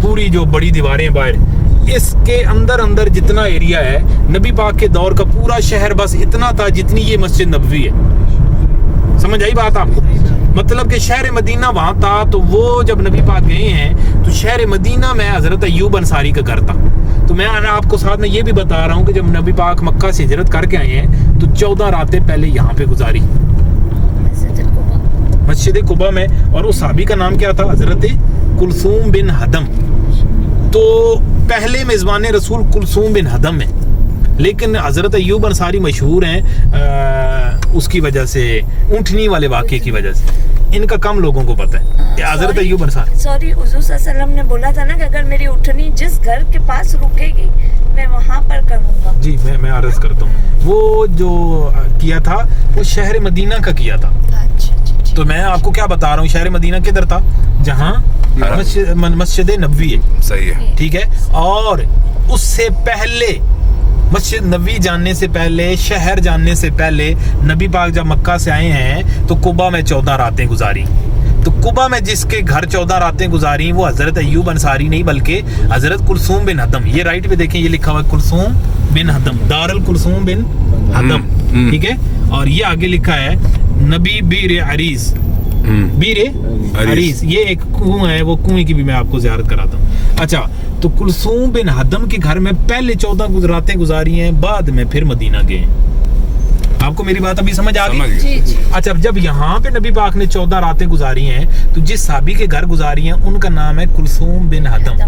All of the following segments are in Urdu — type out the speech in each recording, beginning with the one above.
پوری جو بڑی دیواریں باہر، اس کے اندر اندر جتنا ایریا ہے نبی پاک کے دور کا پورا شہر بس اتنا تھا جتنی یہ مسجد نبوی ہے. سمجھ آئی بات آپ کو؟ مطلب کہ شہر مدینہ وہاں تھا، تو وہ جب نبی پاک گئے ہیں تو شہر مدینہ میں حضرت ایوب انصاری کا گھر تھا. تو میں آپ کو ساتھ میں یہ بھی بتا رہا ہوں کہ جب نبی پاک مکہ سے ہجرت کر کے آئے ہیں تو 14 راتیں پہلے یہاں پہ گزاری مسجد قباء میں. اور اس صحابی کا نام کیا تھا؟ حضرت کلثوم بن ہدم. تو پہلے میزبان رسول کلثوم بن ہدم ہے، لیکن حضرت ایوب انصاری مشہور ہیں اس کی وجہ سے، اونٹنی والے واقعے کی وجہ سے. ان کا کم لوگوں کو پتہ ہے. حضرت ایوب انصاری، سوری، حضور صلی اللہ علیہ وسلم نے بولا تھا نا کہ اگر میری اونٹنی جس گھر کے پاس رکے گی میں وہاں پر کروں گا. جی میں عرض کرتا ہوں، وہ جو کیا تھا وہ شہر مدینہ کا کیا تھا. تو میں آپ کو کیا بتا رہا ہوں، شہر مدینہ کدھر تھا؟ جہاں مسجد نبوی ہے. صحیح ہے، ٹھیک ہے. اور اس سے پہلے مسجد نبوی جاننے سے پہلے، شہر جاننے سے پہلے، نبی پاک جب مکہ سے آئے ہیں تو قباء میں 14 راتیں گزاری. تو قباء میں جس کے گھر 14 راتیں گزاری وہ حضرت ایوب انصاری نہیں بلکہ حضرت کلثوم بن ہدم. یہ رائٹ پہ دیکھیں، یہ لکھا ہوا ہے کلثوم بن ہدم، دار الکلثوم بن ہدم، ٹھیک ہے. اور یہ آگے لکھا ہے نبی بیر عریض. بیر عریض یہ ایک کنواں ہے، وہ کنویں کی بھی میں آپ کو زیارت کراتا ہوں. اچھا، تو کلثوم بن ہدم کے گھر میں پہلے 14 راتیں گزاری ہیں، بعد میں پھر مدینہ گئے. آپ کو میری بات ابھی سمجھ آ گئی؟ جی. اچھا، جب یہاں پہ نبی پاک نے 14 راتیں گزاری ہیں تو جس صحابی کے گھر گزاری ہیں ان کا نام ہے کلثوم بن ہدم.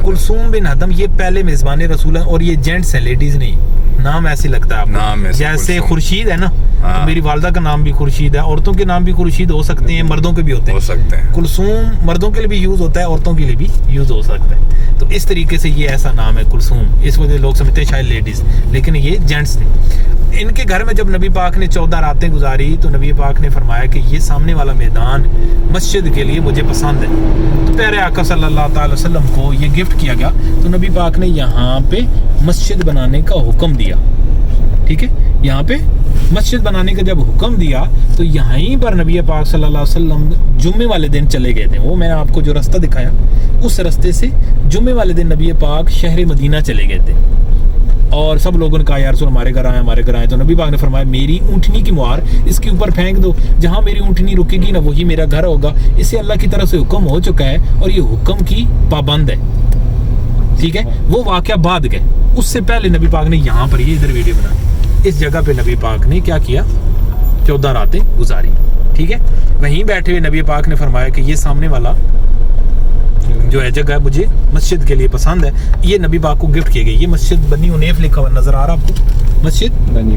کلثوم بن ہدم یہ پہلے میزبان رسول ہیں، اور یہ جینٹس ہیں، لیڈیز نہیں. نام ایسے لگتا ہے آپ کو، جیسے خورشید ہے نا، تو میری والدہ کا نام بھی خورشید ہے. عورتوں کے نام بھی خورشید ہو سکتے ہیں، مردوں کے بھی ہوتے ہیں. کلثوم مردوں کے لیے بھی یوز ہوتا ہے، عورتوں کے لیے بھی یوز ہو سکتا ہے. تو اس طریقے سے یہ ایسا نام ہے کلثوم. اس وجہ لوگ سمجھتے ہیں شاید لیڈیز، لیکن یہ جینٹس تھے. ان کے گھر میں جب نبی پاک نے 14 راتیں گزاری تو نبی پاک نے فرمایا کہ یہ سامنے والا میدان مسجد کے لیے مجھے پسند ہے. تو پیارے آقا صلی اللہ تعالی وسلم کو یہ گفٹ کیا گیا. تو نبی پاک نے یہاں پہ مسجد بنانے کا حکم دیا. ٹھیک ہے، یہاں پہ مسجد بنانے کا جب حکم دیا تو یہیں پر نبی پاک صلی اللہ علیہ وسلم جمعے والے دن چلے گئے تھے. وہ میں نے آپ کو جو رستہ دکھایا اس رستے سے جمعے والے دن نبی پاک شہر مدینہ چلے گئے تھے. اور سب لوگوں نے کہا یا رسول ہمارے گھر آئے، ہمارے گھر آئے. تو نبی پاک نے فرمایا میری اونٹنی کی مہر اس کے اوپر پھینک دو، جہاں میری اونٹنی رکے گی نا وہی میرا گھر ہوگا. اسے اللہ کی طرف سے حکم ہو چکا ہے اور یہ حکم کی پابند ہے. ٹھیک ہے، وہ واقعہ بعد گئے. اس سے پہلے نبی پاک نے یہاں پر یہ ادھر ویڈیو بنا، اس جگہ پہ نبی پاک نے کیا کیا؟ 14 راتیں گزاری. ٹھیک ہے، وہیں بیٹھے ہوئے نبی پاک نے فرمایا کہ یہ سامنے والا جو ہے جگہ مجھے مسجد کے لیے پسند ہے. یہ نبی پاک کو گفٹ کی گئی. یہ مسجد بنی انیف لکھا ہوا نظر آ رہا آپ کو؟ مسجد بنی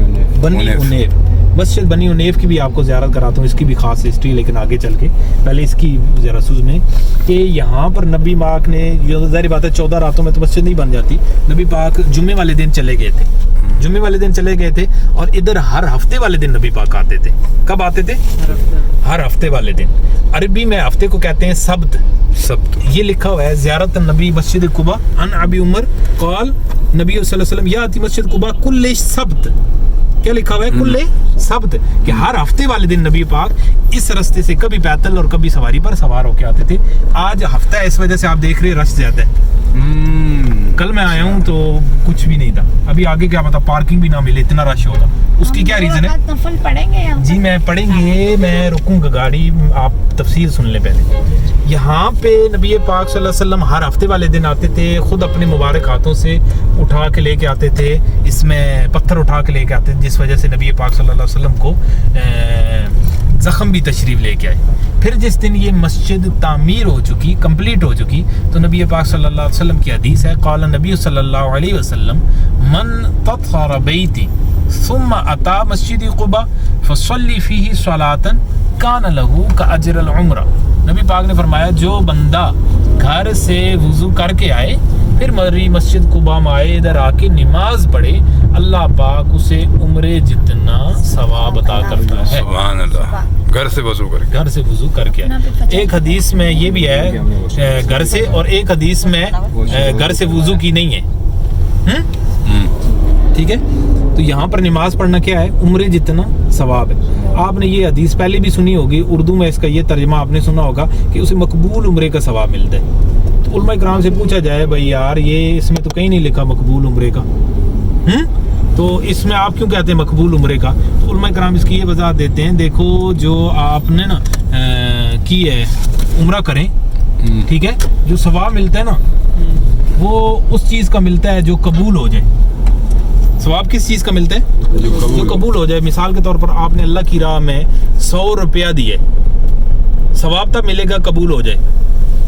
انیف. مسجد بنی انیف کی بھی آپ کو زیارت کراتا ہوں، اس کی بھی خاص ہسٹری، لیکن آگے چل کے پہلے اس کی ذرا سوچیں کہ یہاں پر نبی پاک نے، ظاہر بات ہے 14 راتوں میں تو مسجد نہیں بن جاتی. نبی پاک جمعے والے دن چلے گئے تھے، جمعے والے دن چلے گئے تھے. اور ادھر ہر ہفتے والے دن نبی پاک آتے تھے. کب آتے تھے؟ ہر ہفتے والے دن. عربی میں ہفتے کو کہتے ہیں سبت. یہ لکھا ہوا ہے زیارت نبی مسجد قباء ان ابی عمر قال نبی صلی اللہ علیہ وسلم یاتی مسجد قباء کل سبت. کیا لکھا ہوا ہے؟ کل سبت، کہ ہر ہفتے والے دن نبی پاک اس رستے سے کبھی پیدل اور کبھی سواری پر سوار ہو کے آتے تھے. آج ہفتہ ہے، اس وجہ سے آپ دیکھ رہے رش زیادہ ہے. کل میں آیا ہوں تو کچھ بھی نہیں تھا. ابھی آگے کیا پتا پارکنگ بھی نہ ملے، اتنا رش ہوگا. اس کی کیا ریزن ہے؟ نفل پڑھیں گے جی میں پڑھیں گے، میں رکوں گا گاڑی، آپ تفصیل سن لیں پہلے. یہاں پہ نبی پاک صلی اللہ علیہ وسلم ہر ہفتے والے دن آتے تھے. خود اپنے مبارک ہاتھوں سے اٹھا کے لے کے آتے تھے، اس میں پتھر اٹھا کے لے کے آتے تھے، جس وجہ سے نبی پاک صلی اللہ علیہ وسلم کو زخم بھی تشریف لے کے آئے. پھر جس دن یہ مسجد تعمیر ہو چکی، کمپلیٹ ہو چکی، تو نبی پاک صلی اللہ علیہ وسلم کی حدیث ہے قال نبی صلی اللہ علیہ وسلم من تطہر بیتی ثم اتا مسجد قباء فصلی فیہ صلاۃ کان لہ کاجر العمرہ. نبی پاک نے فرمایا جو بندہ گھر سے وضو کر کے آئے پھر مری مسجد قباء میں آئے، ادھر آ کے نماز پڑھے، اللہ پاک اسے عمرے جتنا ثواب عطا کرتا ہے. سبحان اللہ. گھر سے وضو کر کے ایک حدیث میں یہ بھی ہے گھر سے، اور ایک حدیث میں گھر سے وضو کی نہیں ہے. ٹھیک ہے، تو یہاں پر نماز پڑھنا کیا ہے؟ عمرے جتنا ثواب ہے. آپ نے یہ حدیث پہلے بھی سنی ہوگی، اردو میں اس کا یہ ترجمہ آپ نے سنا ہوگا کہ اسے مقبول عمرے کا ثواب ملتا ہے. تو علماء کرام سے پوچھا جائے بھائی یار یہ اس میں تو کہیں نہیں لکھا مقبول عمرے کا، تو اس میں آپ کیوں کہتے ہیں مقبول عمرے کا؟ تو علماء کرام اس کی یہ وضاحت دیتے ہیں، دیکھو جو آپ نے نا کی ہے عمرہ کریں، ٹھیک ہے، جو ثواب ملتا ہے نا وہ اس چیز کا ملتا ہے جو قبول ہو جائے۔ ثواب کس چیز کا ملتا ہے؟ جو قبول ہو جائے۔ مثال کے طور پر آپ نے اللہ کی راہ میں 100 روپیہ دیے، ثواب تب ملے گا قبول ہو جائے۔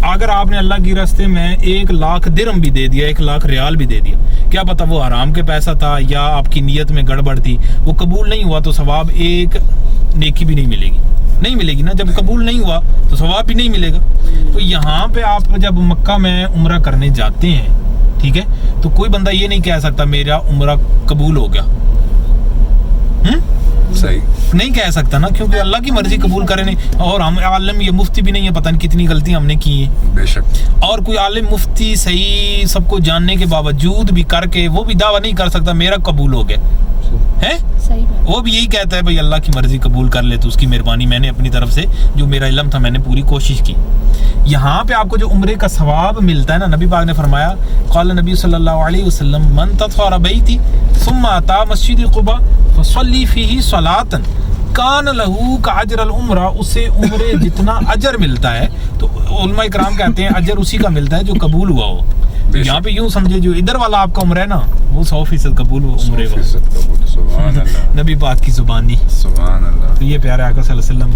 اگر آپ نے اللہ کی راستے میں 1,00,000 درہم بھی دے دیا، 1,00,000 ریال بھی دے دیا، کیا پتا وہ حرام کے پیسہ تھا یا آپ کی نیت میں گڑبڑ تھی، وہ قبول نہیں ہوا تو ثواب ایک نیکی بھی نہیں ملے گی، نہیں ملے گی نا، جب قبول نہیں ہوا تو ثواب بھی نہیں ملے گا۔ تو یہاں پہ آپ جب مکہ میں عمرہ کرنے جاتے ہیں، ٹھیک ہے، تو کوئی بندہ یہ نہیں کہہ سکتا میرا عمرہ قبول ہو گیا، صحیح نہیں کہہ سکتا نا، کیونکہ اللہ کی مرضی قبول کرے نہیں، اور ہم عالم یہ مفتی بھی نہیں ہے، پتہ نہیں کتنی غلطیاں ہم نے کی ہیں بے شک، اور کوئی عالم مفتی صحیح سب کو جاننے کے باوجود بھی کر کے وہ بھی دعویٰ نہیں کر سکتا میرا قبول ہو گیا ہے، وہ بھی یہی کہتا ہے بھائی اللہ کی مرضی قبول کر لے تو اس کی مہربانی، میں نے اپنی طرف سے جو میرا علم تھا میں نے پوری کوشش کی۔ یہاں پہ آپ کو جو عمرے کا ثواب ملتا ہے نا، نبی پاک نے فرمایا قال نبی صلی اللہ علیہ وسلم من تطہر بیتی ثم اتی مسجد قباء فصلی فیہ صلاۃ کان لہو کاجر العمرہ، اسے عمرے جتنا اجر ملتا ہے، تو علماء کرام کہتے ہیں اجر اسی کا ملتا ہے جو قبول ہوا ہو۔ یہاں پہ یوں سمجھے جو ادھر والا آپ کا عمرہ ہے نا وہ 100% قبول ہوا عمرے کا، سبحان اللہ، نبی پاک کی زبانی، سبحان اللہ۔ تو یہ پیارے آقا صلی اللہ علیہ وسلم